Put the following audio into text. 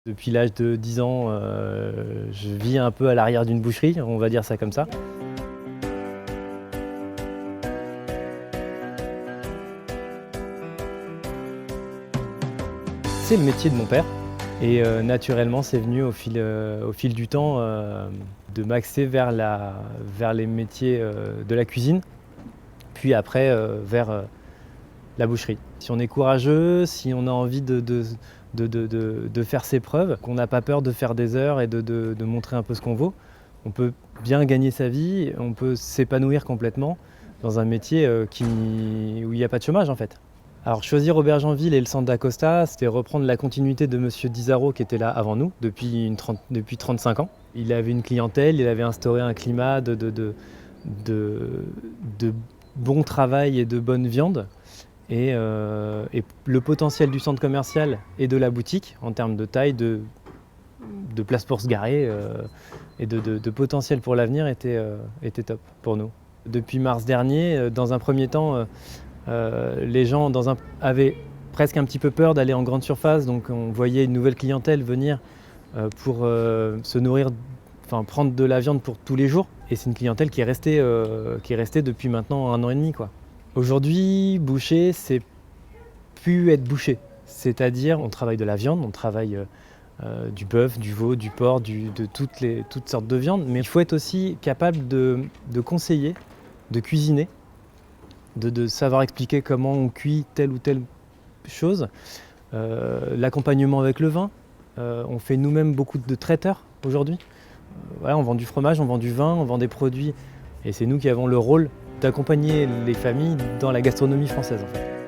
Depuis l'âge de 10 ans, je vis un peu à l'arrière d'une boucherie, on va dire ça comme ça. C'est le métier de mon père et naturellement c'est venu au fil du temps de m'axer vers les métiers de la cuisine, puis après vers la boucherie. Si on est courageux, si on a envie de faire ses preuves, qu'on n'a pas peur de faire des heures et de montrer un peu ce qu'on vaut, on peut bien gagner sa vie, on peut s'épanouir complètement dans un métier où il n'y a pas de chômage en fait. Alors choisir Aubergenville et le centre d'Acosta, c'était reprendre la continuité de Monsieur Dizaro qui était là avant nous depuis 35 ans. Il avait une clientèle, il avait instauré un climat de bon travail et de bonne viande. Et le potentiel du centre commercial et de la boutique en termes de taille, de place pour se garer et de potentiel pour l'avenir était top pour nous. Depuis mars dernier, dans un premier temps, les gens avaient presque un petit peu peur d'aller en grande surface, donc on voyait une nouvelle clientèle venir pour se nourrir, enfin prendre de la viande pour tous les jours. Et c'est une clientèle qui est restée depuis maintenant 1 an et demi, quoi. Aujourd'hui, boucher, c'est plus être boucher. C'est-à-dire, on travaille de la viande, on travaille du bœuf, du veau, du porc, de toutes sortes de viandes, mais il faut être aussi capable de conseiller, de cuisiner, de savoir expliquer comment on cuit telle ou telle chose. L'accompagnement avec le vin, on fait nous-mêmes beaucoup de traiteurs aujourd'hui. Voilà, on vend du fromage, on vend du vin, on vend des produits, et c'est nous qui avons le rôle d'accompagner les familles dans la gastronomie française en fait.